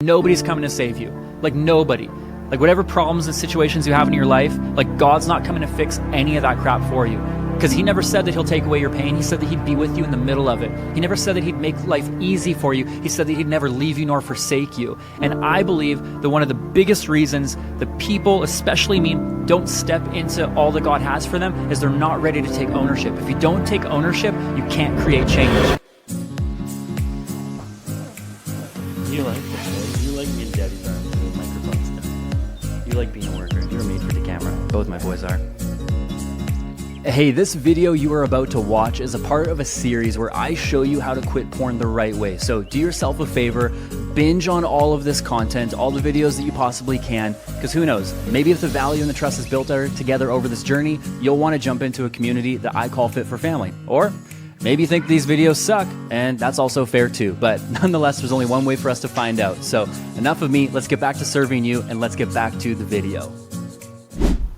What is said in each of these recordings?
Nobody's coming to save you. Like nobody. Like whatever problems and situations you have in your life, like God's not coming to fix any of that crap for you. Because he never said that he'll take away your pain. He said that he'd be with you in the middle of it. He never said that he'd make life easy for you. He said that he'd never leave you nor forsake you. And I believe that one of the biggest reasons that people, especially me, don't step into all that God has for them is they're not ready to take ownership. If you don't take ownership, you can't create change. You like this, you like being daddy's arms with microphones. You like being a worker. You're made for the camera. Both my boys are. Hey, this video you are about to watch is a part of a series where I show you how to quit porn the right way. So do yourself a favor, binge on all of this content, all the videos that you possibly can, because who knows, maybe if the value and the trust is built together over this journey, you'll want to jump into a community that I call Fit for Family. Or maybe you think these videos suck, and that's also fair too. But nonetheless, there's only one way for us to find out. So enough of me, let's get back to serving you and let's get back to the video.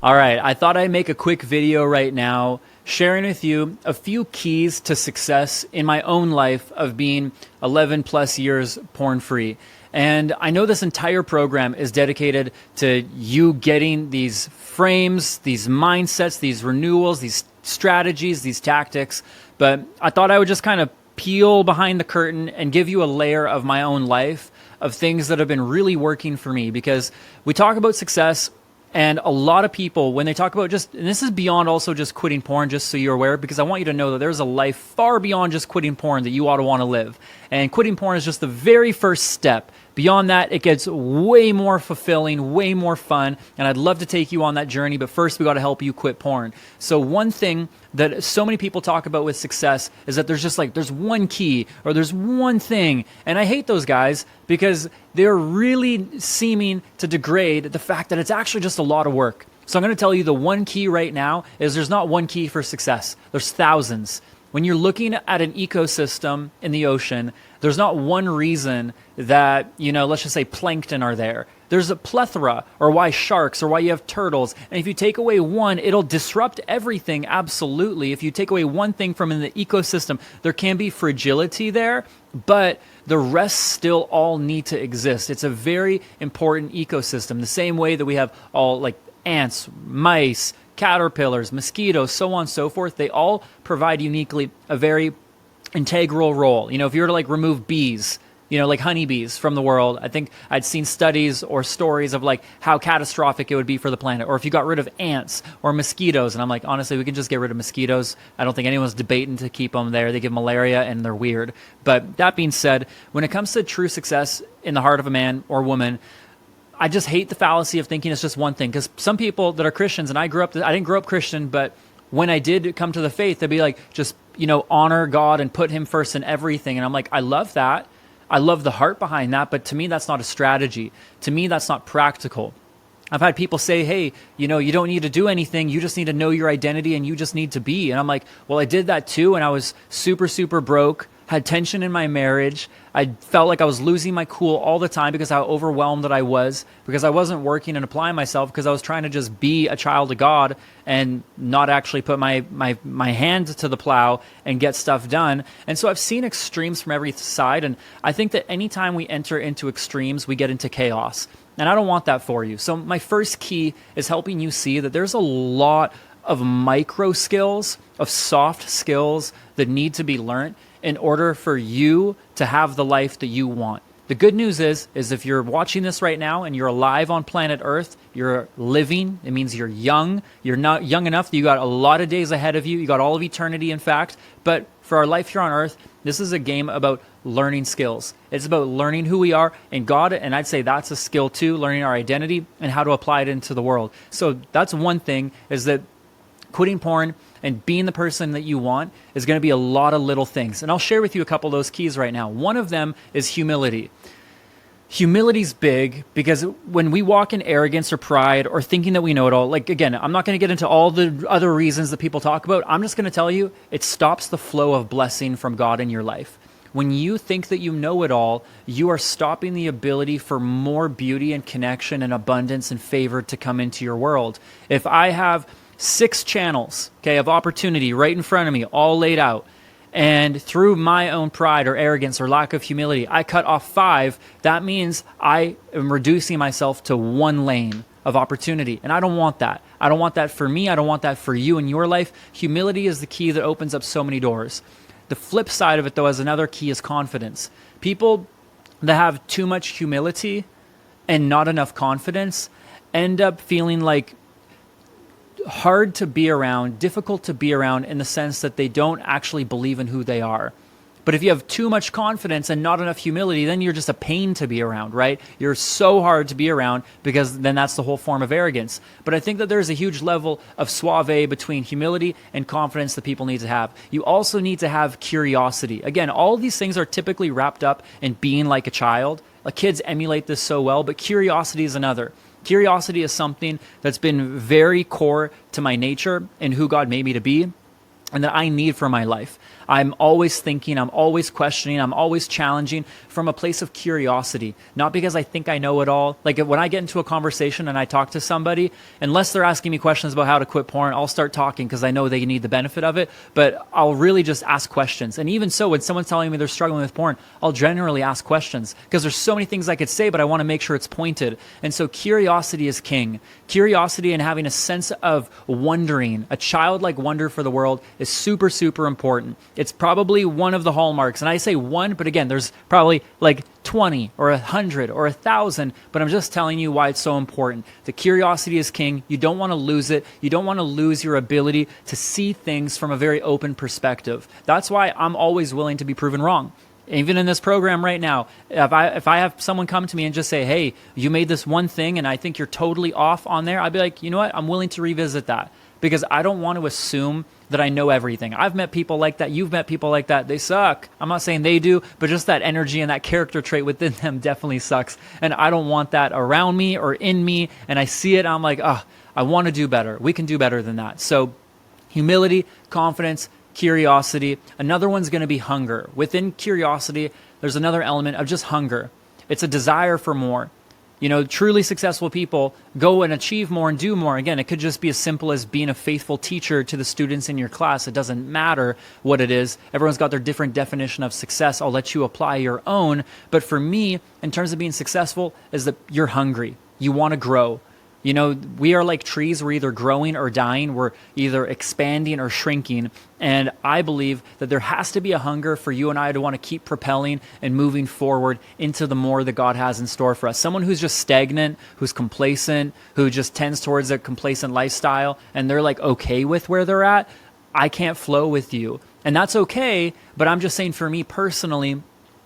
All right, I thought I'd make a quick video right now sharing with you a few keys to success in my own life of being 11 plus years porn free. And I know this entire program is dedicated to you getting these frames, these mindsets, these renewals, these strategies, these tactics. But I thought I would just kind of peel behind the curtain and give you a layer of my own life of things that have been really working for me. Because we talk about success, and a lot of people, when they talk about just, and this is beyond also just quitting porn, just so you're aware, because I want you to know that there's a life far beyond just quitting porn that you ought to want to live. And quitting porn is just the very first step. Beyond that, it gets way more fulfilling, way more fun, and I'd love to take you on that journey, but first we got to help you quit porn. So one thing that so many people talk about with success is that there's just like, there's one key, or there's one thing, and I hate those guys because they're really seeming to degrade the fact that it's actually just a lot of work. So I'm going to tell you the one key right now is there's not one key for success. There's thousands. When you're looking at an ecosystem in the ocean, there's not one reason that, let's just say plankton are there. There's a plethora, or why sharks, or why you have turtles. And if you take away one, it'll disrupt everything, absolutely. If you take away one thing from in the ecosystem, there can be fragility there, but the rest still all need to exist. It's a very important ecosystem. The same way that we have all like ants, mice, caterpillars, mosquitoes, so on and so forth, they all provide uniquely a very integral role. If you were to like remove bees, like honeybees from the world, I think I'd seen studies or stories of like how catastrophic it would be for the planet. Or if you got rid of ants or mosquitoes, and I'm like, honestly, we can just get rid of mosquitoes. I don't think anyone's debating to keep them there. They give malaria and they're weird. But that being said, when it comes to true success in the heart of a man or woman, I just hate the fallacy of thinking it's just one thing. Because some people that are Christians, and I didn't grow up Christian, but when I did come to the faith, they'd be like, just, honor God and put him first in everything. And I'm like, I love that. I love the heart behind that. But to me, that's not a strategy. To me, that's not practical. I've had people say, hey, you don't need to do anything. You just need to know your identity and you just need to be. And I'm like, well, I did that too. And I was super, super broke, had tension in my marriage. I felt like I was losing my cool all the time because how overwhelmed that I was, because I wasn't working and applying myself, because I was trying to just be a child of God and not actually put my hand to the plow and get stuff done. And so I've seen extremes from every side. And I think that anytime we enter into extremes, we get into chaos. And I don't want that for you. So my first key is helping you see that there's a lot of micro skills, of soft skills that need to be learned in order for you to have the life that you want. The good news is if you're watching this right now and you're alive on planet Earth, you're living, it means you're young. You're not young enough that you got a lot of days ahead of you. You got all of eternity, in fact. But for our life here on Earth, this is a game about learning skills. It's about learning who we are in God, and I'd say that's a skill too, learning our identity and how to apply it into the world. So that's one thing, is that quitting porn and being the person that you want is going to be a lot of little things. And I'll share with you a couple of those keys right now. One of them is humility. Humility's big because when we walk in arrogance or pride or thinking that we know it all, like again, I'm not going to get into all the other reasons that people talk about. I'm just going to tell you, it stops the flow of blessing from God in your life. When you think that you know it all, you are stopping the ability for more beauty and connection and abundance and favor to come into your world. If I have 6 channels, of opportunity right in front of me, all laid out, and through my own pride or arrogance or lack of humility, I cut off 5, that means I am reducing myself to 1 lane of opportunity. And I don't want that. I don't want that for me. I don't want that for you in your life. Humility is the key that opens up so many doors. The flip side of it, though, as another key, is confidence. People that have too much humility and not enough confidence end up feeling like hard to be around, difficult to be around, in the sense that they don't actually believe in who they are. But if you have too much confidence and not enough humility, then you're just a pain to be around, right? You're so hard to be around, because then that's the whole form of arrogance. But I think that there's a huge level of suave between humility and confidence that people need to have. You also need to have curiosity. Again, all of these things are typically wrapped up in being like a child. Like, kids emulate this so well, but curiosity is another. Curiosity is something that's been very core to my nature and who God made me to be, and that I need for my life. I'm always thinking, I'm always questioning, I'm always challenging from a place of curiosity, not because I think I know it all. Like, when I get into a conversation and I talk to somebody, unless they're asking me questions about how to quit porn, I'll start talking because I know they need the benefit of it, but I'll really just ask questions. And even so, when someone's telling me they're struggling with porn, I'll generally ask questions because there's so many things I could say, but I want to make sure it's pointed. And so curiosity is king. Curiosity and having a sense of wondering, a childlike wonder for the world, is super, super important. It's probably one of the hallmarks. And I say one, but again, there's probably like 20 or 100 or 1,000, but I'm just telling you why it's so important. The curiosity is king. You don't want to lose it. You don't want to lose your ability to see things from a very open perspective. That's why I'm always willing to be proven wrong. Even in this program right now, if I have someone come to me and just say, hey, you made this one thing and I think you're totally off on there, I'd be like, you know what? I'm willing to revisit that, because I don't want to assume that I know everything. I've met people like that. You've met people like that. They suck. I'm not saying they do, but just that energy and that character trait within them definitely sucks. And I don't want that around me or in me. And I see it, I'm like, I want to do better. We can do better than that. So humility, confidence, curiosity. Another one's going to be hunger. Within curiosity, there's another element of just hunger. It's a desire for more. You know, truly successful people go and achieve more and do more. Again, it could just be as simple as being a faithful teacher to the students in your class. It doesn't matter what it is. Everyone's got their different definition of success. I'll let you apply your own. But for me, in terms of being successful, is that you're hungry. You want to grow. You know, we are like trees. We're either growing or dying. We're either expanding or shrinking. And I believe that there has to be a hunger for you and I to want to keep propelling and moving forward into the more that God has in store for us. Someone who's just stagnant, who's complacent, who just tends towards a complacent lifestyle, and they're like okay with where they're at, I can't flow with you. And that's okay, but I'm just saying, for me personally,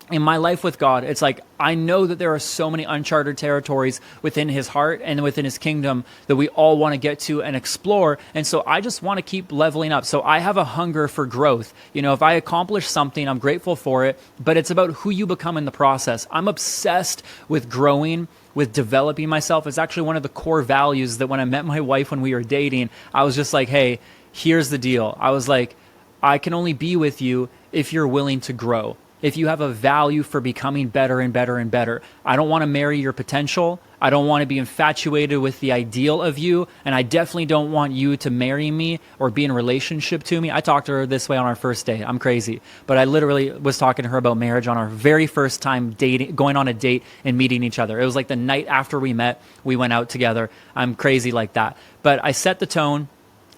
in my life with God, it's like, I know that there are so many uncharted territories within his heart and within his kingdom that we all want to get to and explore. And so I just want to keep leveling up. So I have a hunger for growth. You know, if I accomplish something, I'm grateful for it, but it's about who you become in the process. I'm obsessed with growing, with developing myself. It's actually one of the core values that when I met my wife when we were dating, I was just like, hey, here's the deal. I was like, I can only be with you if you're willing to grow. If you have a value for becoming better and better and better. I don't want to marry your potential. I don't want to be infatuated with the ideal of you. And I definitely don't want you to marry me or be in a relationship to me. I talked to her this way on our first date. I'm crazy. But I literally was talking to her about marriage on our very first time dating, going on a date and meeting each other. It was like the night after we met, we went out together. I'm crazy like that. But I set the tone.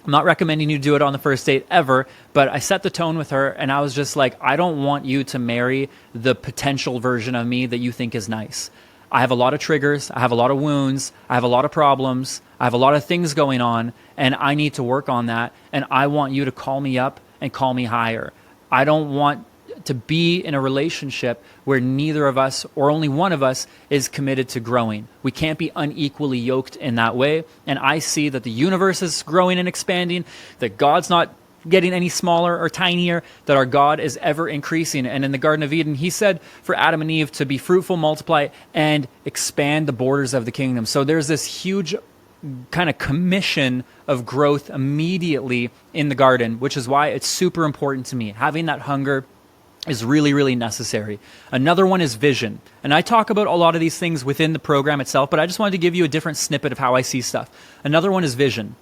I'm not recommending you do it on the first date ever, but I set the tone with her and I was just like, I don't want you to marry the potential version of me that you think is nice. I have a lot of triggers. I have a lot of wounds. I have a lot of problems. I have a lot of things going on, and I need to work on that. And I want you to call me up and call me higher. I don't want to be in a relationship where neither of us or only one of us is committed to growing. We can't be unequally yoked in that way. And I see that the universe is growing and expanding, that God's not getting any smaller or tinier, that our God is ever increasing. And in the Garden of Eden, he said for Adam and Eve to be fruitful, multiply, and expand the borders of the kingdom. So there's this huge kind of commission of growth immediately in the garden, which is why it's super important to me. Having that hunger is really, really necessary. Another one is vision. And I talk about a lot of these things within the program itself, but I just wanted to give you a different snippet of how I see stuff. Another one is vision,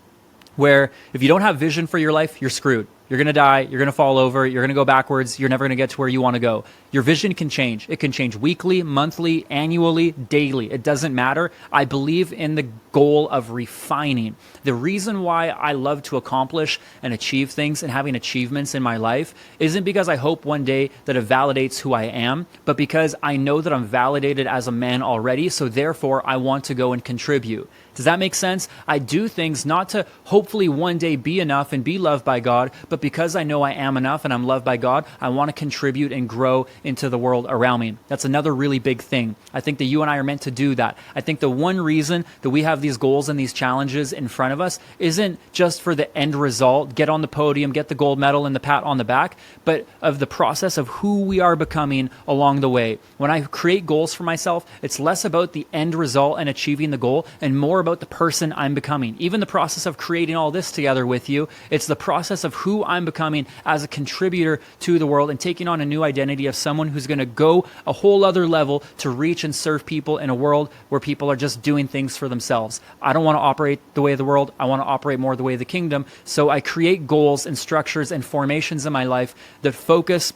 where if you don't have vision for your life, you're screwed. You're going to die. You're going to fall over. You're going to go backwards. You're never going to get to where you want to go. Your vision can change. It can change weekly, monthly, annually, daily. It doesn't matter. I believe in the goal of refining. The reason why I love to accomplish and achieve things and having achievements in my life isn't because I hope one day that it validates who I am, but because I know that I'm validated as a man already, so therefore I want to go and contribute. Does that make sense? I do things not to hopefully one day be enough and be loved by God, but because I know I am enough and I'm loved by God, I want to contribute and grow into the world around me. That's another really big thing. I think that you and I are meant to do that. I think the one reason that we have these goals and these challenges in front of us isn't just for the end result, get on the podium, get the gold medal and the pat on the back, but of the process of who we are becoming along the way. When I create goals for myself, it's less about the end result and achieving the goal and more about the person I'm becoming. Even the process of creating all this together with you, it's the process of who I'm becoming as a contributor to the world and taking on a new identity of someone who's going to go a whole other level to reach and serve people in a world where people are just doing things for themselves. I don't want to operate the way of the world. I want to operate more the way of the kingdom. So I create goals and structures and formations in my life that focus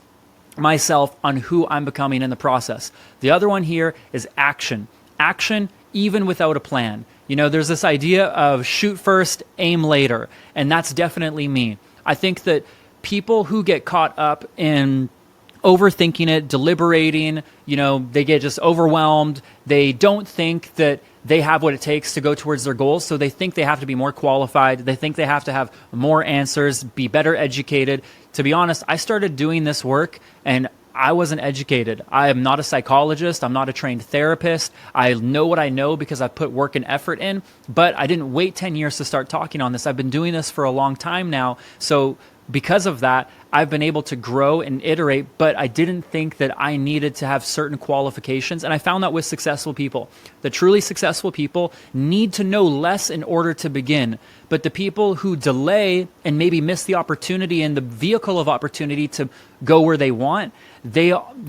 myself on who I'm becoming in the process. The other one here is action. Action even without a plan. You know, there's this idea of shoot first, aim later, and that's definitely me. I think that people who get caught up in overthinking it, deliberating, you know, they get just overwhelmed. They don't think that they have what it takes to go towards their goals. So they think they have to be more qualified. They think they have to have more answers, be better educated. To be honest, I started doing this work and I wasn't educated. I am not a psychologist. I'm not a trained therapist. I know what I know because I've put work and effort in, but I didn't wait 10 years to start talking on this. I've been doing this for a long time now. So because of that, I've been able to grow and iterate, but I didn't think that I needed to have certain qualifications. And I found that with successful people. The truly successful people need to know less in order to begin. But the people who delay and maybe miss the opportunity and the vehicle of opportunity to go where they want, they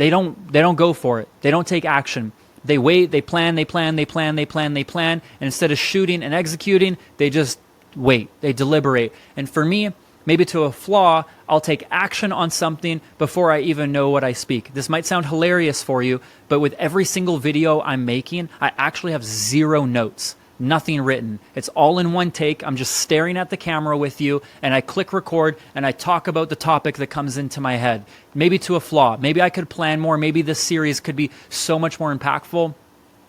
don't go for it. They don't take action. They wait, they plan, and instead of shooting and executing, they just wait, they deliberate. And for me, maybe to a flaw, I'll take action on something before I even know what I speak. This might sound hilarious for you, but with every single video I'm making, I actually have 0 notes, nothing written. It's all in one take. I'm just staring at the camera with you, and I click record, and I talk about the topic that comes into my head. Maybe to a flaw. Maybe I could plan more. Maybe this series could be so much more impactful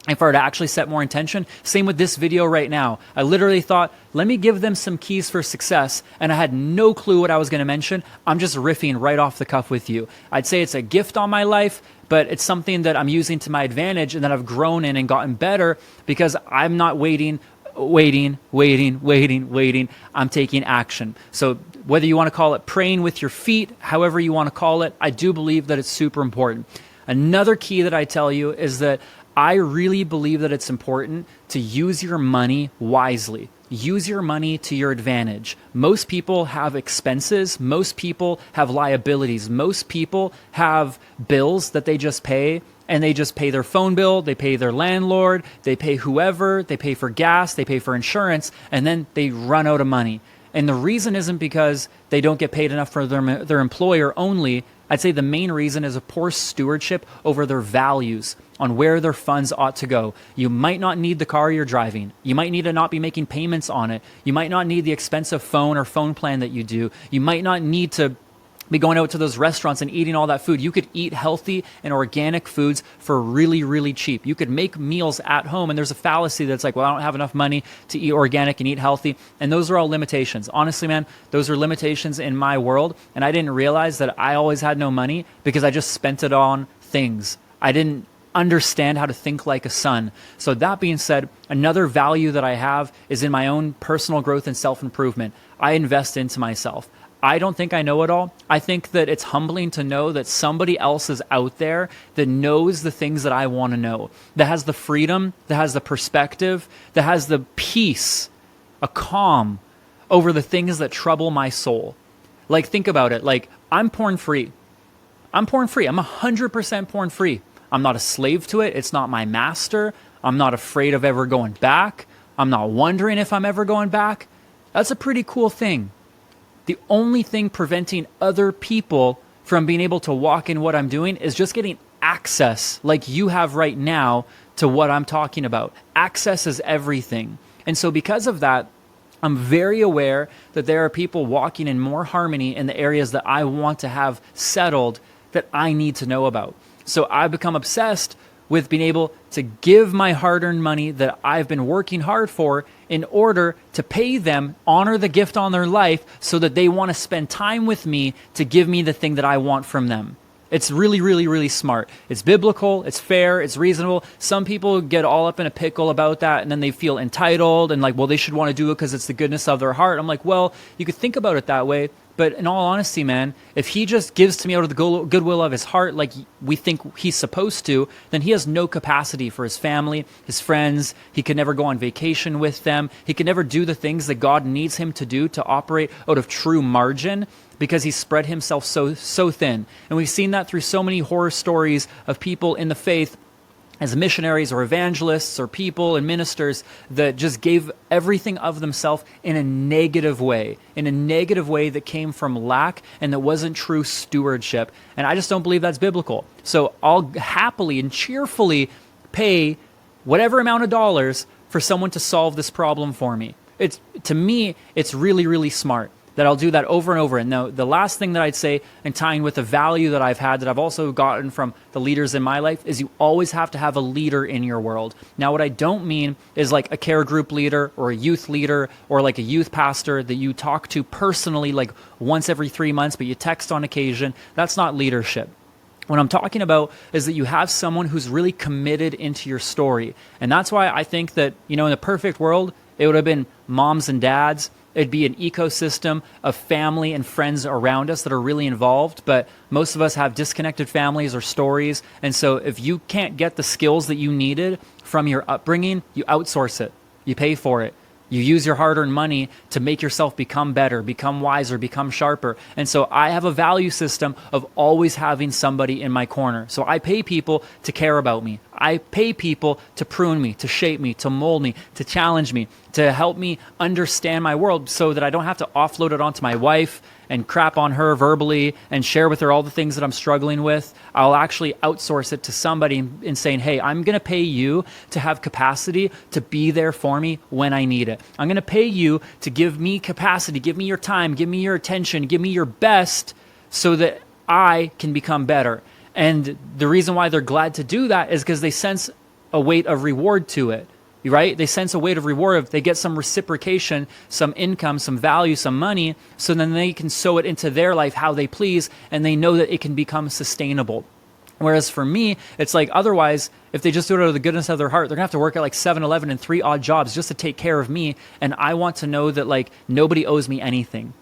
if I were to actually set more intention. Same with this video right now. I literally thought, let me give them some keys for success, and I had no clue what I was going to mention. I'm just riffing right off the cuff with you. I'd say it's a gift on my life, but it's something that I'm using to my advantage and that I've grown in and gotten better because I'm not waiting. I'm taking action. So whether you want to call it praying with your feet, however you want to call it, I do believe that it's super important. Another key that I tell you is that I really believe that it's important to use your money wisely. Use your money to your advantage. Most people have expenses. Most people have liabilities. Most people have bills that they just pay, and they just pay their phone bill, they pay their landlord, they pay whoever, they pay for gas, they pay for insurance, and then they run out of money. And the reason isn't because they don't get paid enough for their employer only. I'd say the main reason is a poor stewardship over their values on where their funds ought to go. You might not need the car you're driving. You might need to not be making payments on it. You might not need the expensive phone or phone plan that you do. You might not need to be going out to those restaurants and eating all that food. You could eat healthy and organic foods for really, really cheap. You could make meals at home, and there's a fallacy that's like, well, I don't have enough money to eat organic and eat healthy. And those are all limitations. Honestly, man, those are limitations in my world. And I didn't realize that I always had no money because I just spent it on things. I didn't understand how to think like a son. So that being said, another value that I have is in my own personal growth and self-improvement. I invest into myself. I don't think I know it all. I think that it's humbling to know that somebody else is out there that knows the things that I want to know, that has the freedom, that has the perspective, that has the peace, a calm over the things that trouble my soul. Like, think about it. Like, I'm porn free. I'm 100% porn free. I'm not a slave to it. It's not my master. I'm not afraid of ever going back. I'm not wondering if I'm ever going back. That's a pretty cool thing. The only thing preventing other people from being able to walk in what I'm doing is just getting access like you have right now to what I'm talking about. Access is everything. And so because of that, I'm very aware that there are people walking in more harmony in the areas that I want to have settled that I need to know about. So I've become obsessed with being able to give my hard-earned money that I've been working hard for in order to pay them, honor the gift on their life so that they want to spend time with me to give me the thing that I want from them. It's really, really, really smart. It's biblical, it's fair, it's reasonable. Some people get all up in a pickle about that and then they feel entitled and like, well, they should want to do it because it's the goodness of their heart. I'm like, well, you could think about it that way. But in all honesty, man, if he just gives to me out of the goodwill of his heart like we think he's supposed to, then he has no capacity for his family, his friends. He could never go on vacation with them. He could never do the things that God needs him to do to operate out of true margin because he spread himself so thin. And we've seen that through so many horror stories of people in the faith as missionaries or evangelists or people and ministers that just gave everything of themselves in a negative way that came from lack and that wasn't true stewardship. And I just don't believe that's biblical. So I'll happily and cheerfully pay whatever amount of dollars for someone to solve this problem for me. To me, it's really, really smart that I'll do that over and over. And now the last thing that I'd say, and tying with the value that I've had that I've also gotten from the leaders in my life, is you always have to have a leader in your world. Now, what I don't mean is like a care group leader or a youth leader or like a youth pastor that you talk to personally like once every 3 months, but you text on occasion. That's not leadership. What I'm talking about is that you have someone who's really committed into your story. And that's why I think that, in a perfect world, it would have been moms and dads. It'd be an ecosystem of family and friends around us that are really involved, but most of us have disconnected families or stories. And so if you can't get the skills that you needed from your upbringing, you outsource it. You pay for it. You use your hard-earned money to make yourself become better, become wiser, become sharper. And so I have a value system of always having somebody in my corner. So I pay people to care about me. I pay people to prune me, to shape me, to mold me, to challenge me, to help me understand my world so that I don't have to offload it onto my wife and crap on her verbally and share with her all the things that I'm struggling with. I'll actually outsource it to somebody and saying, hey, I'm going to pay you to have capacity to be there for me when I need it. I'm going to pay you to give me capacity, give me your time, give me your attention, give me your best so that I can become better. And the reason why they're glad to do that is because they sense a weight of reward to it. Right? They sense a weight of reward if they get some reciprocation, some income, some value, some money, so then they can sow it into their life how they please, and they know that it can become sustainable. Whereas for me, it's like otherwise, if they just do it out of the goodness of their heart, they're going to have to work at like 7-Eleven and 3 odd jobs just to take care of me, and I want to know that like nobody owes me anything.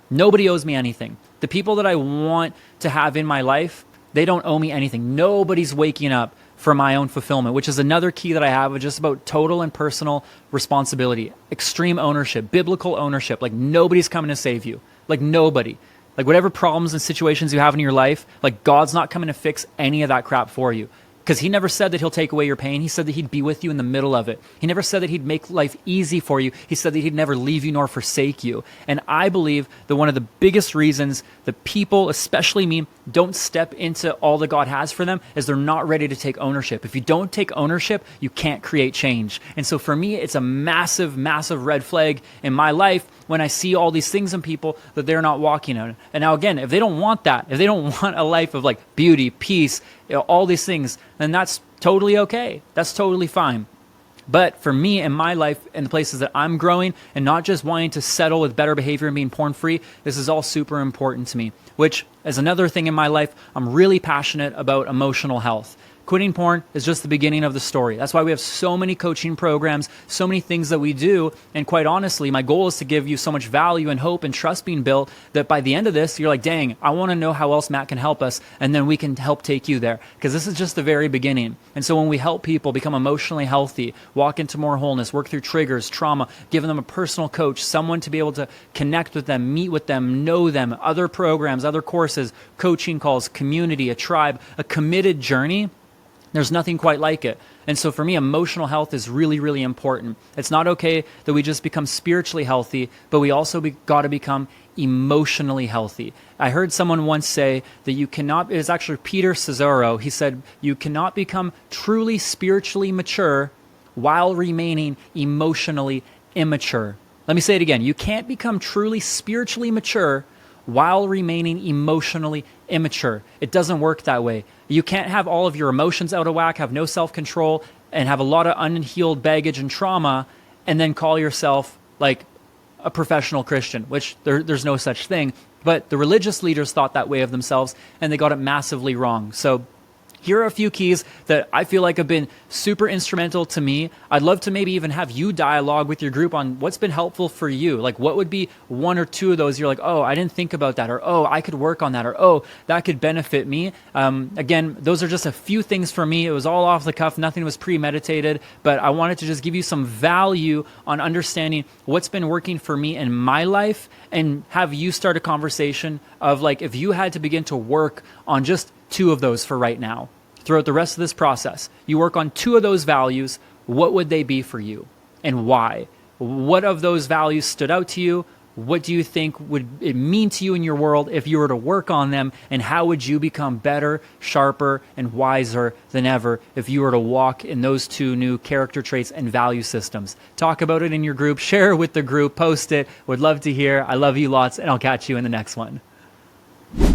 Nobody owes me anything. The people that I want to have in my life, they don't owe me anything. Nobody's waking up for my own fulfillment, which is another key that I have, is just about total and personal responsibility, extreme ownership, biblical ownership. Like nobody's coming to save you. Like nobody. Like whatever problems and situations you have in your life, like God's not coming to fix any of that crap for you. Because he never said that he'll take away your pain. He said that he'd be with you in the middle of it. He never said that he'd make life easy for you. He said that he'd never leave you nor forsake you. And I believe that one of the biggest reasons that people, especially me, don't step into all that God has for them is they're not ready to take ownership. If you don't take ownership, you can't create change. And so for me, it's a massive, massive red flag in my life when I see all these things in people that they're not walking in. And now again, if they don't want that, if they don't want a life of like beauty, peace, all these things, then that's totally okay. That's totally fine. But for me in my life and the places that I'm growing and not just wanting to settle with better behavior and being porn free, this is all super important to me, which is another thing in my life. I'm really passionate about emotional health. Quitting porn is just the beginning of the story. That's why we have so many coaching programs, so many things that we do. And quite honestly, my goal is to give you so much value and hope and trust being built that by the end of this, you're like, dang, I want to know how else Matt can help us. And then we can help take you there. Because this is just the very beginning. And so when we help people become emotionally healthy, walk into more wholeness, work through triggers, trauma, giving them a personal coach, someone to be able to connect with them, meet with them, know them, other programs, other courses, coaching calls, community, a tribe, a committed journey, There's nothing quite like it. And so for me, emotional health is really, really important. It's not okay that we just become spiritually healthy, but we also got to become emotionally healthy. I heard someone once say that you cannot, it was actually Peter Cesaro, he said, you cannot become truly spiritually mature while remaining emotionally immature. Let me say it again. You can't become truly spiritually mature while remaining emotionally immature. It doesn't work that way. You can't have all of your emotions out of whack, have no self-control, and have a lot of unhealed baggage and trauma, and then call yourself like a professional Christian, which there's no such thing. But the religious leaders thought that way of themselves, and they got it massively wrong. So here are a few keys that I feel like have been super instrumental to me. I'd love to maybe even have you dialogue with your group on what's been helpful for you. Like what would be one or two of those you're like, oh, I didn't think about that, or oh, I could work on that, or oh, that could benefit me. Again, those are just a few things for me. It was all off the cuff. Nothing was premeditated, but I wanted to just give you some value on understanding what's been working for me in my life and have you start a conversation of like, if you had to begin to work on just two of those for right now, throughout the rest of this process, you work on two of those values, what would they be for you and why? What of those values stood out to you? What do you think would it mean to you in your world if you were to work on them? And how would you become better, sharper, and wiser than ever if you were to walk in those two new character traits and value systems? Talk about it in your group, share it with the group, post it. Would love to hear. I love you lots, and I'll catch you in the next one.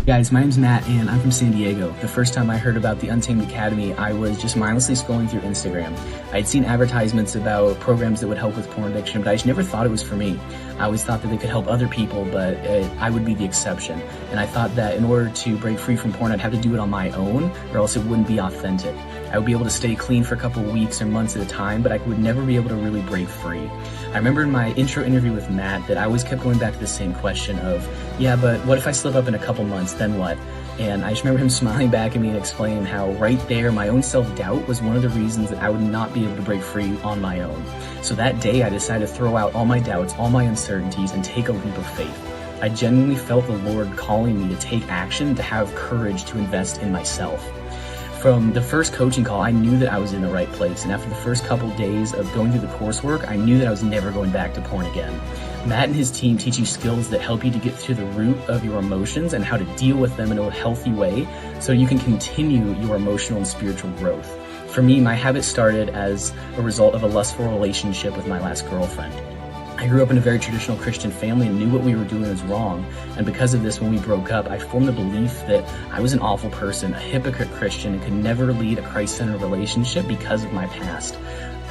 Guys, my name's Matt and I'm from San Diego. The first time I heard about the Untamed Academy, I was just mindlessly scrolling through Instagram. I'd seen advertisements about programs that would help with porn addiction, but I just never thought it was for me. I always thought that they could help other people, but I would be the exception. And I thought that in order to break free from porn, I'd have to do it on my own, or else it wouldn't be authentic. I would be able to stay clean for a couple of weeks or months at a time, but I would never be able to really break free. I remember in my intro interview with Matt that I always kept going back to the same question of, yeah, but what if I slip up in a couple months, then what? And I just remember him smiling back at me and explaining how right there my own self-doubt was one of the reasons that I would not be able to break free on my own. So that day I decided to throw out all my doubts, all my uncertainties, and take a leap of faith. I genuinely felt the Lord calling me to take action, to have courage to invest in myself. From the first coaching call, I knew that I was in the right place, and after the first couple days of going through the coursework, I knew that I was never going back to porn again. Matt and his team teach you skills that help you to get to the root of your emotions and how to deal with them in a healthy way so you can continue your emotional and spiritual growth. For me, my habit started as a result of a lustful relationship with my last girlfriend. I grew up in a very traditional Christian family and knew what we were doing was wrong. And because of this, when we broke up, I formed the belief that I was an awful person, a hypocrite Christian, and could never lead a Christ-centered relationship because of my past.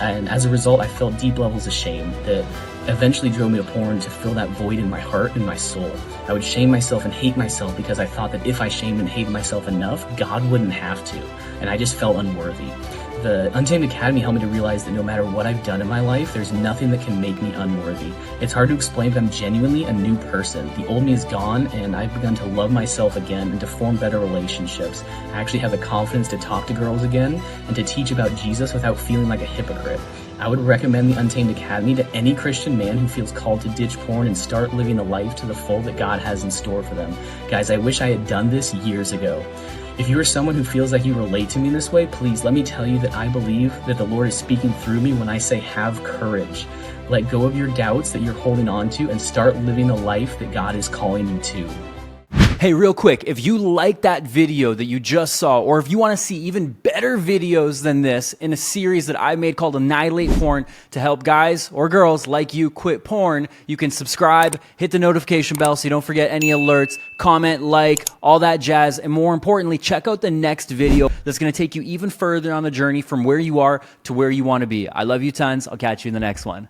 And as a result, I felt deep levels of shame that eventually drove me to porn to fill that void in my heart and my soul. I would shame myself and hate myself because I thought that if I shamed and hated myself enough, God wouldn't have to. And I just felt unworthy. The Untamed Academy helped me to realize that no matter what I've done in my life, there's nothing that can make me unworthy. It's hard to explain, but I'm genuinely a new person. The old me is gone, and I've begun to love myself again and to form better relationships. I actually have the confidence to talk to girls again and to teach about Jesus without feeling like a hypocrite. I would recommend the Untamed Academy to any Christian man who feels called to ditch porn and start living a life to the full that God has in store for them. Guys, I wish I had done this years ago. If you are someone who feels like you relate to me in this way, please let me tell you that I believe that the Lord is speaking through me when I say have courage. Let go of your doubts that you're holding on to and start living the life that God is calling you to. Hey, real quick, if you like that video that you just saw, or if you want to see even better videos than this in a series that I made called Annihilate Porn to help guys or girls like you quit porn, you can subscribe, hit the notification bell so you don't forget any alerts, comment, like, all that jazz, and more importantly, check out the next video that's going to take you even further on the journey from where you are to where you want to be. I love you tons. I'll catch you in the next one.